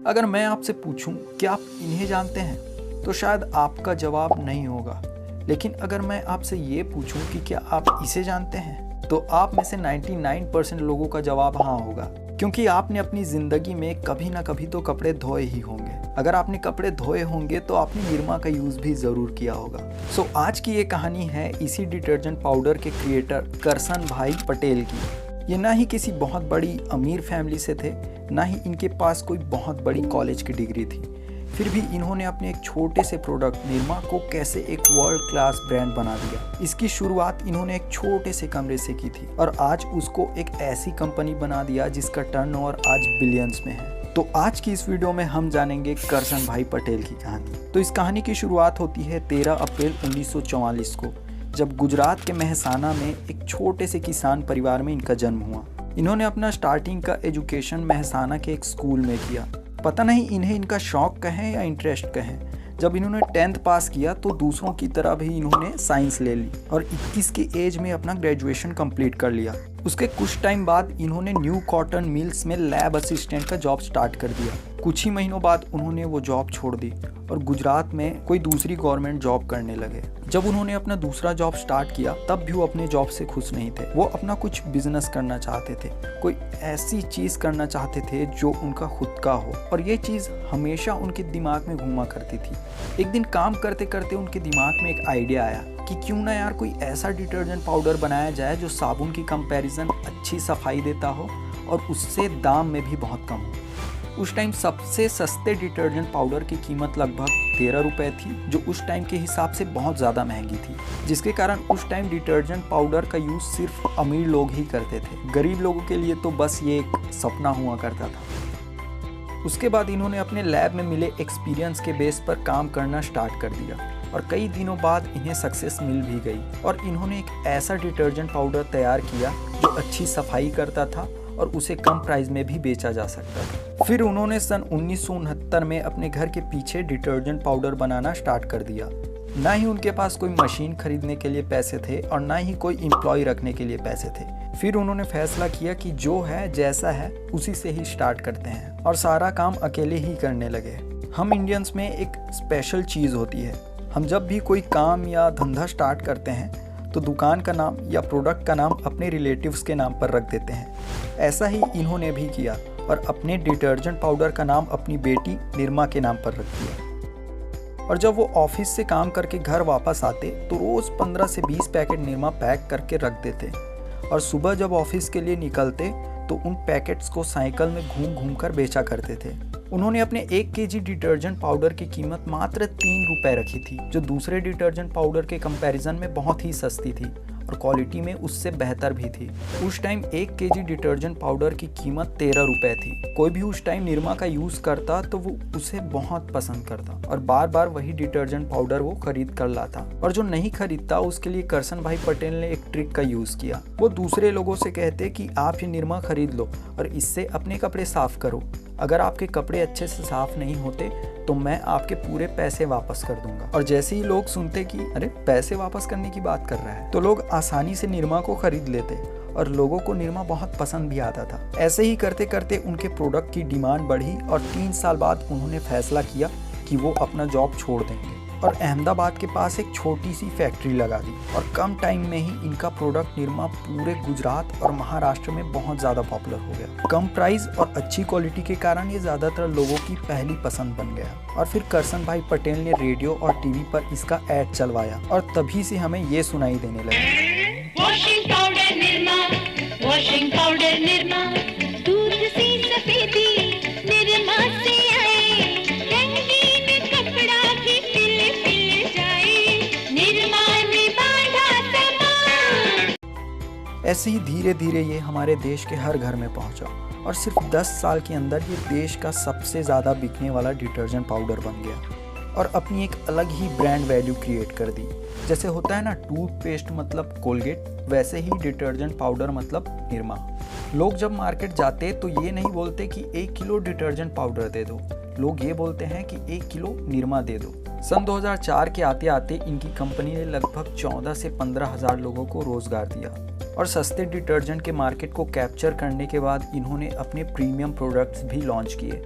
अगर मैं आपसे पूछूं कि आप इन्हें जानते हैं तो शायद आपका जवाब नहीं होगा, लेकिन अगर मैं आपसे ये पूछूं कि क्या आप इसे जानते हैं तो आप में से 99% लोगों का जवाब हाँ होगा, क्योंकि आपने अपनी ज़िंदगी में कभी ना कभी तो कपड़े धोए ही होंगे। अगर आपने कपड़े धोए होंगे तो आपने निरमा का यूज़ भी ज़रूर किया होगा। सो आज की ये कहानी है इसी डिटर्जेंट पाउडर के क्रिएटर करसन भाई पटेल की। ये ना ही किसी बहुत बड़ी अमीर फैमिली से थे, ना ही इनके पास कोई बहुत बड़ी कॉलेज की डिग्री थी। फिर भी इन्होंने अपने एक छोटे से प्रोडक्ट निरमा को कैसे एक वर्ल्ड क्लास ब्रांड बना दिया। इसकी शुरुआत इन्होंने एक छोटे से कमरे से की थी और आज उसको एक ऐसी कंपनी बना दिया जिसका टर्नओवर आज बिलियंस में है। तो आज की इस वीडियो में हम जानेंगे करसन भाई पटेल की कहानी। तो इस कहानी की शुरुआत होती है 13 अप्रैल 1944 को, जब गुजरात के मेहसाना में एक छोटे से किसान परिवार में इनका जन्म हुआ। इन्होंने अपना स्टार्टिंग का एजुकेशन मेहसाना के एक स्कूल में किया। पता नहीं इन्हें इनका शौक कहें या इंटरेस्ट कहें। जब इन्होंने 10th पास किया तो दूसरों की तरह भी इन्होंने साइंस ले ली और 21 की एज में अपना ग्रेजुएशन कंप्लीट कर लिया। उसके कुछ टाइम बाद इन्होंने न्यू कॉटन मिल्स में लैब असिस्टेंट का जॉब स्टार्ट कर दिया। कुछ ही महीनों बाद उन्होंने वो जॉब छोड़ दी और गुजरात में कोई दूसरी गवर्नमेंट जॉब करने लगे। जब उन्होंने अपना दूसरा जॉब स्टार्ट किया तब भी वो अपने जॉब से खुश नहीं थे। वो अपना कुछ बिजनेस करना चाहते थे, कोई ऐसी चीज़ करना चाहते थे जो उनका खुद का हो, और ये चीज़ हमेशा उनके दिमाग में घूमा करती थी। एक दिन काम करते करते उनके दिमाग में एक आइडिया आया कि क्यों ना यार कोई ऐसा डिटर्जेंट पाउडर बनाया जाए जो साबुन की कंपैरिजन अच्छी सफाई देता हो और उससे दाम में भी बहुत कम हो। उस टाइम सबसे सस्ते डिटर्जेंट पाउडर की कीमत लगभग 13 रुपये थी, जो उस टाइम के हिसाब से बहुत ज़्यादा महंगी थी, जिसके कारण उस टाइम डिटर्जेंट पाउडर का यूज़ सिर्फ अमीर लोग ही करते थे। गरीब लोगों के लिए तो बस ये एक सपना हुआ करता था। उसके बाद इन्होंने अपने लैब में मिले एक्सपीरियंस के बेस पर काम करना स्टार्ट कर दिया और कई दिनों बाद इन्हें सक्सेस मिल भी गई और इन्होंने एक ऐसा डिटर्जेंट पाउडर तैयार किया जो अच्छी सफाई करता था और उसे कम प्राइस में भी बेचा जा सकता था। फिर उन्होंने सन 1969 में अपने घर के पीछे डिटर्जेंट पाउडर बनाना स्टार्ट कर दिया। ना ही उनके पास कोई मशीन खरीदने के लिए पैसे थे और ना ही कोई एम्प्लॉय रखने के लिए पैसे थे। फिर उन्होंने फैसला किया कि जो है जैसा है उसी से ही स्टार्ट करते हैं और सारा काम अकेले ही करने लगे। हम इंडियंस में एक स्पेशल चीज़ होती है, हम जब भी कोई काम या धंधा स्टार्ट करते हैं तो दुकान का नाम या प्रोडक्ट का नाम अपने रिलेटिव्स के नाम पर रख देते हैं। ऐसा ही इन्होंने भी किया और अपने डिटर्जेंट पाउडर का नाम अपनी बेटी निरमा के नाम पर रख दिया। और जब वो ऑफिस से काम करके घर वापस आते तो रोज़ 15 से 20 पैकेट निरमा पैक करके रख देते और सुबह जब ऑफिस के लिए निकलते तो उन पैकेट्स को साइकिल में घूम घूम कर बेचा करते थे। उन्होंने अपने 1 kg डिटर्जेंट पाउडर की कीमत मात्र 3 रुपये रखी थी, जो दूसरे डिटर्जेंट पाउडर के कंपैरिजन में बहुत ही सस्ती थी और क्वालिटी में उससे बेहतर भी थी। उस टाइम 1 kg डिटर्जेंट पाउडर की कीमत 13 रुपये थी। कोई भी उस टाइम निरमा का यूज़ करता तो वो उसे बहुत पसंद करता और बार बार वही डिटर्जेंट पाउडर वो खरीद कर लाता। और जो नहीं खरीदता उसके लिए करसन भाई पटेल ने एक ट्रिक का यूज़ किया। वो दूसरे लोगों से कहते कि आप ये निरमा खरीद लो और इससे अपने कपड़े साफ करो। अगर आपके कपड़े अच्छे से साफ नहीं होते तो मैं आपके पूरे पैसे वापस कर दूंगा। और जैसे ही लोग सुनते कि अरे पैसे वापस करने की बात कर रहा है तो लोग आसानी से निरमा को खरीद लेते और लोगों को निरमा बहुत पसंद भी आता था। ऐसे ही करते करते उनके प्रोडक्ट की डिमांड बढ़ी और 3 साल बाद उन्होंने फैसला किया कि वो अपना जॉब छोड़ देंगे और अहमदाबाद के पास एक छोटी सी फैक्ट्री लगा दी और कम टाइम में ही इनका प्रोडक्ट निरमा पूरे गुजरात और महाराष्ट्र में बहुत ज़्यादा पॉपुलर हो गया। कम प्राइस और अच्छी क्वालिटी के कारण ये ज़्यादातर लोगों की पहली पसंद बन गया और फिर करसन भाई पटेल ने रेडियो और टीवी पर इसका ऐड चलवाया और तभी से हमें ये सुनाई देने लगा। Washing powder Nirma, washing powder Nirma, दूध सी सफेदी निरमा से आए, रंगीन कपड़ा भी पिल पिल जाए, निरमा ने बांधा सामान। ऐसे ही धीरे धीरे ये हमारे देश के हर घर में पहुंचा और सिर्फ 10 साल के अंदर ये देश का सबसे ज़्यादा बिकने वाला डिटर्जेंट पाउडर बन गया और अपनी एक अलग ही ब्रांड वैल्यू क्रिएट कर दी। जैसे होता है ना टूथपेस्ट मतलब कोलगेट, वैसे ही डिटर्जेंट पाउडर मतलब निरमा। लोग जब मार्केट जाते तो ये नहीं बोलते कि 1 किलो डिटर्जेंट पाउडर दे दो, लोग ये बोलते हैं कि 1 किलो निरमा दे दो। सन 2004 के आते आते इनकी कंपनी ने लगभग 14 से 15 हज़ार लोगों को रोजगार दिया और सस्ते डिटर्जेंट के मार्केट को कैप्चर करने के बाद इन्होंने अपने प्रीमियम प्रोडक्ट्स भी लॉन्च किए,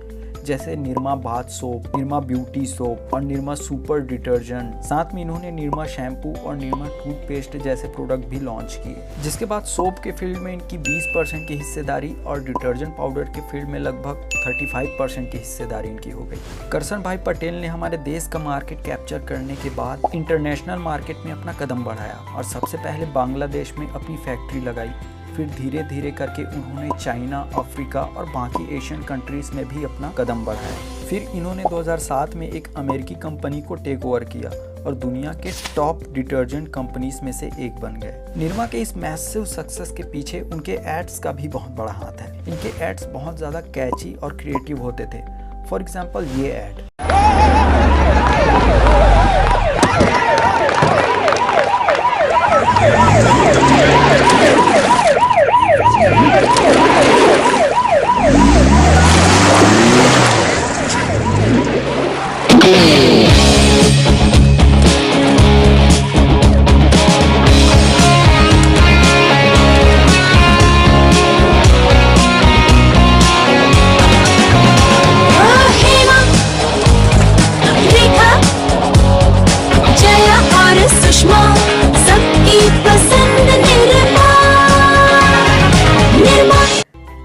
जैसे Nirma bath soap, Nirma beauty soap और निरमा सुपर डिटर्जेंट। साथ में इन्होंने निरमा शैम्पू और निरमा टूथपेस्ट जैसे प्रोडक्ट भी लॉन्च किए। जिसके बाद सोप के फील्ड में इनकी 20% की हिस्सेदारी और डिटर्जेंट पाउडर के फील्ड में लगभग 35% की हिस्सेदारी इनकी हो गई। करसन भाई पटेल ने हमारे देश का मार्केट कैप्चर करने के बाद इंटरनेशनल मार्केट में अपना कदम बढ़ाया और सबसे पहले बांग्लादेश में अपनी फैक्ट्री लगाई। फिर धीरे धीरे करके उन्होंने चाइना, अफ्रीका और बाकी एशियन कंट्रीज में भी अपना कदम बढ़ाया। फिर इन्होंने 2007 में एक अमेरिकी कंपनी को टेक ओवर किया और दुनिया के टॉप डिटर्जेंट कंपनीज में से एक बन गए। निरमा के इस मैसिव सक्सेस के पीछे उनके एड्स का भी बहुत बड़ा हाथ है। इनके एड्स बहुत ज़्यादा कैची और क्रिएटिव होते थे। फॉर एग्जाम्पल ये एड,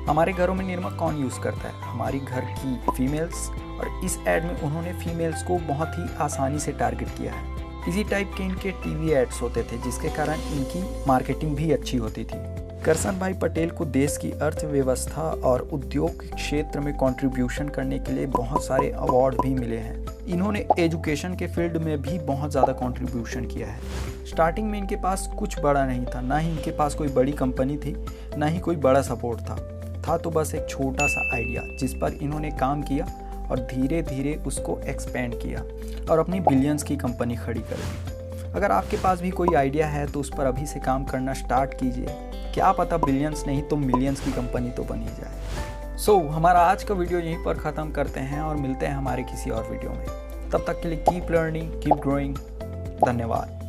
हमारे घरों में निरमा कौन यूज़ करता है? हमारी घर की फीमेल्स। और इस एड में उन्होंने फीमेल्स को बहुत ही आसानी से टारगेट किया है। इसी टाइप के इनके टीवी एड्स होते थे जिसके कारण इनकी मार्केटिंग भी अच्छी होती थी। करसन भाई पटेल को देश की अर्थव्यवस्था और उद्योग क्षेत्र में कंट्रीब्यूशन करने के लिए बहुत सारे अवार्ड भी मिले हैं। इन्होंने एजुकेशन के फील्ड में भी बहुत ज़्यादा कंट्रीब्यूशन किया है। स्टार्टिंग में इनके पास कुछ बड़ा नहीं था, ना ही इनके पास कोई बड़ी कंपनी थी, ना ही कोई बड़ा सपोर्ट था तो बस एक छोटा सा आइडिया जिस पर इन्होंने काम किया और धीरे धीरे उसको एक्सपेंड किया और अपनी बिलियंस की कंपनी खड़ी कर दी। अगर आपके पास भी कोई आइडिया है तो उस पर अभी से काम करना स्टार्ट कीजिए। क्या पता बिलियंस नहीं तो मिलियंस की कंपनी तो बन ही जाए। सो हमारा आज का वीडियो यहीं पर ख़त्म करते हैं और मिलते हैं हमारे किसी और वीडियो में। तब तक के लिए कीप लर्निंग, कीप ग्रोइंग। धन्यवाद।